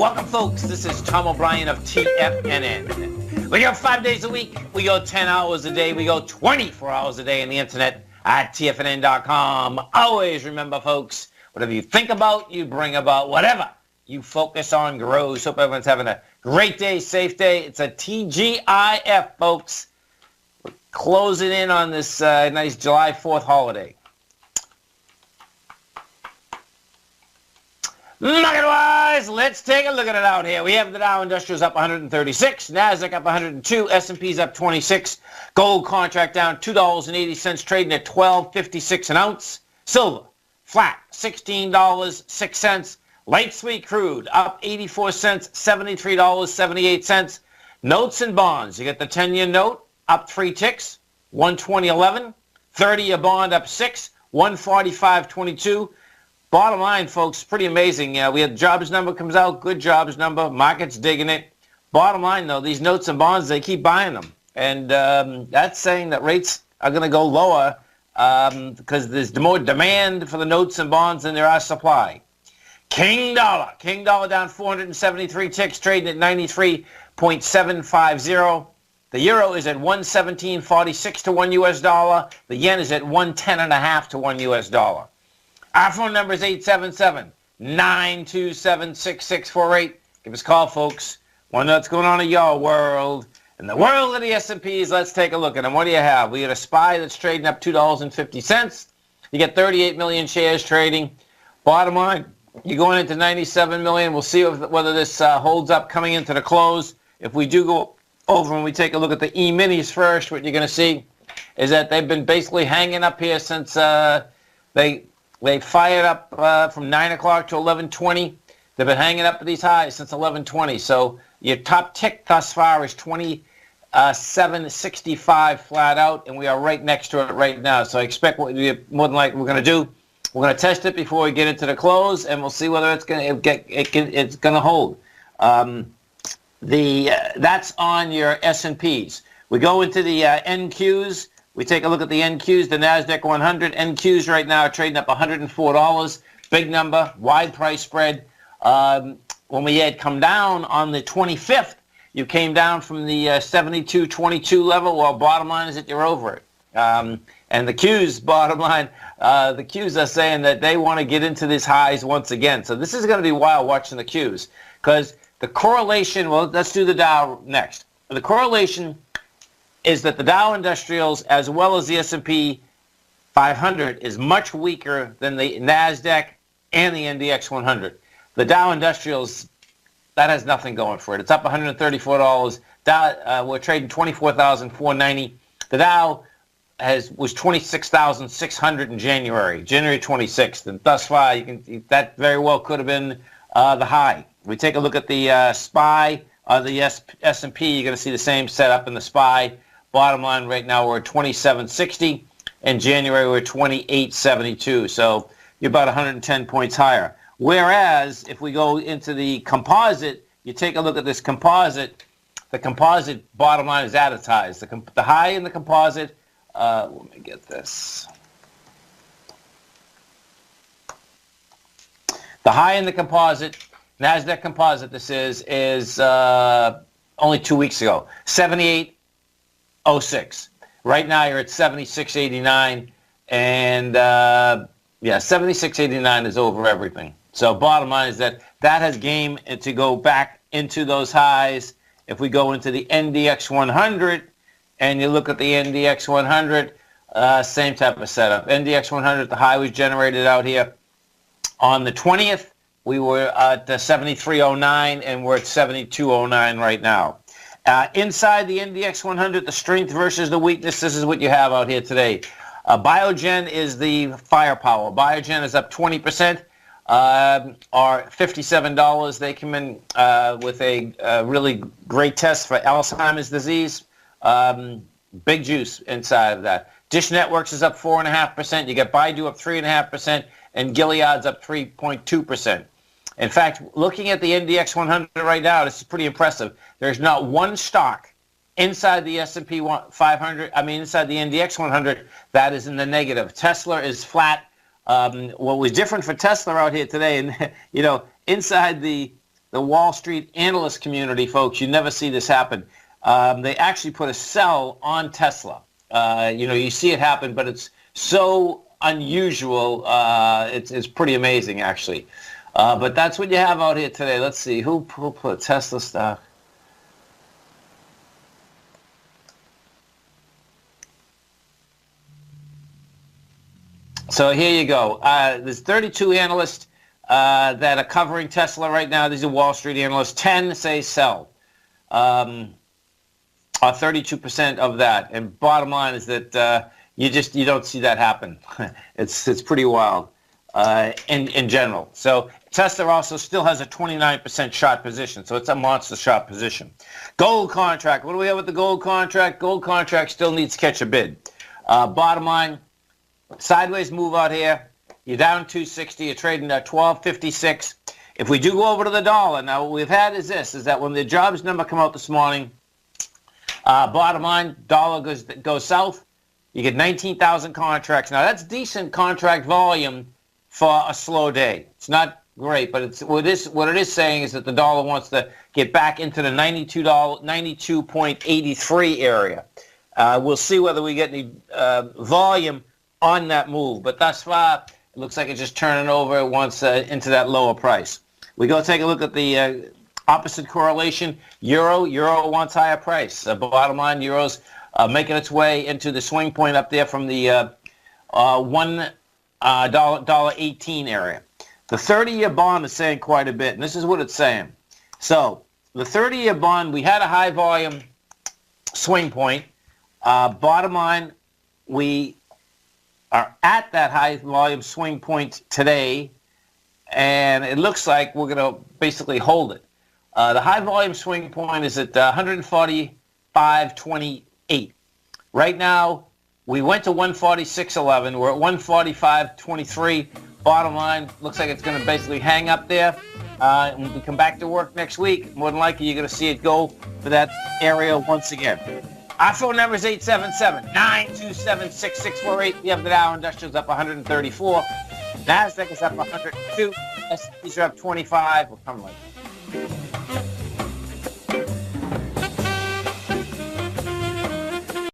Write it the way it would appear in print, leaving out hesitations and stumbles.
Welcome, folks. This is Tom O'Brien of TFNN. We go 5 days a week. We go 10 hours a day. We go 24 hours a day on the internet at TFNN.com. Always remember, folks, whatever you think about, you bring about. Whatever you focus on grows. Hope everyone's having a great day, safe day. It's a TGIF, folks. We're closing in on this nice July 4th holiday. Market-wise, let's take a look at it out here. We have the Dow Industrials up 136, NASDAQ up 102, S&P's up 26, gold contract down $2.80, trading at $12.56 an ounce. Silver, flat, $16.06. Light sweet crude, up 84 cents, $73.78. Notes and bonds, you get the 10-year note, up 3 ticks, 120.11. 30-year bond up 6, 145.22. Bottom line, folks, pretty amazing. We had jobs number comes out, good jobs number. Market's digging it. Bottom line, though, these notes and bonds, they keep buying them. And that's saying that rates are going to go lower because there's more demand for the notes and bonds than there are supply. King dollar down 473 ticks, trading at 93.750. The euro is at 117.46 to 1 U.S. dollar. The yen is at 110.5 to 1 U.S. dollar. Our phone number is 877-927-6648. Give us a call, folks. Want to know what's going on in your world. In the world of the S&Ps, let's take a look at them. What do you have? We got a SPY that's trading up $2.50. You get 38 million shares trading. Bottom line, you're going into 97 million. We'll see whether this holds up coming into the close. If we do go over and we take a look at the E-minis first, what you're going to see is that they've been basically hanging up here since they fired up from 9 o'clock to 11:20. They've been hanging up at these highs since 11:20. So your top tick thus far is 27.65 flat out, and we are right next to it right now. So I expect what more than likely we're going to do. We're going to test it before we get into the close, and we'll see whether it's going to hold. That's on your S&Ps. We go into the NQs. We take a look at the NQs, the NASDAQ 100. NQs right now are trading up $104. Big number, wide price spread. When we had come down on the 25th, you came down from the 72.22 level. Well, bottom line is that you're over it. And the Qs, bottom line, the Qs are saying that they want to get into these highs once again. So this is going to be wild watching the Qs because the correlation, well, let's do the Dow next. The correlation is that the Dow Industrials as well as the S&P 500 is much weaker than the NASDAQ and the NDX 100. The Dow Industrials, that has nothing going for it. It's up $134. We're trading 24,490. The Dow was 26,600 in January 26th, and thus far that very well could have been the high. We take a look at the SPY, the S&P. You're going to see the same setup in the SPY. Bottom line right now we're at 2760. In January we're 2872. So you're about 110 points higher. Whereas if we go into the composite, you take a look at this composite. The composite bottom line is at its highs. The high in the composite. Let me get this. The high in the composite, NASDAQ composite. This is only 2 weeks ago. 78.06. Right now you're at 76.89, and 76.89 is over everything. So bottom line is that has game to go back into those highs. If we go into the NDX 100 and you look at the NDX 100, same type of setup. NDX 100, the high was generated out here on the 20th. We were at 73.09 and we're at 72.09 right now. Inside the NDX 100, the strength versus the weakness, this is what you have out here today. Biogen is the firepower. Biogen is up 20%, or $57. They come in with a really great test for Alzheimer's disease. Big juice inside of that. Dish Networks is up 4.5%. You got Baidu up 3.5%, and Gilead's up 3.2%. In fact, looking at the NDX 100 right now, this is pretty impressive. There's not one stock inside the S&P 500, inside the NDX 100, that is in the negative. Tesla is flat. What was different for Tesla out here today, and inside the Wall Street analyst community, folks, you never see this happen. They actually put a sell on Tesla. You see it happen, but it's so unusual. It's pretty amazing, actually. But that's what you have out here today. Let's see who put Tesla stock. So here you go. There's 32 analysts that are covering Tesla right now. These are Wall Street analysts. 10 say sell, or 32% of that. And bottom line is that you don't see that happen. It's pretty wild in general. So Tesla also still has a 29% short position. So it's a monster short position. Gold contract. What do we have with the gold contract? Gold contract still needs to catch a bid. Bottom line. Sideways move out here. You're down 260. You're trading at 12.56. If we do go over to the dollar, now what we've had is that when the jobs number come out this morning, bottom line, dollar goes south. You get 19,000 contracts. Now that's decent contract volume for a slow day. It's not great, but what it is saying is that the dollar wants to get back into the $92.83 area. We'll see whether we get any volume on that move, but thus far it looks like it's just turning over once into that lower price. We go take a look at the opposite correlation. Euro wants higher price. Bottom line, Euro's making its way into the swing point up there from the $1.18 area. The 30-year bond is saying quite a bit, and this is what it's saying. So the 30-year bond, we had a high volume swing point. Bottom line, we are at that high volume swing point today, and it looks like we're going to basically hold it. The high volume swing point is at 145.28. Right now, we went to 146.11. We're at 145.23. Bottom line, looks like it's going to basically hang up there. When we come back to work next week, more than likely you're going to see it go for that area once again. Our phone number is 877-927-6648. We have the Dow Industrials up 134. NASDAQ is up 102. S&Ps are up 25. We'll come right back.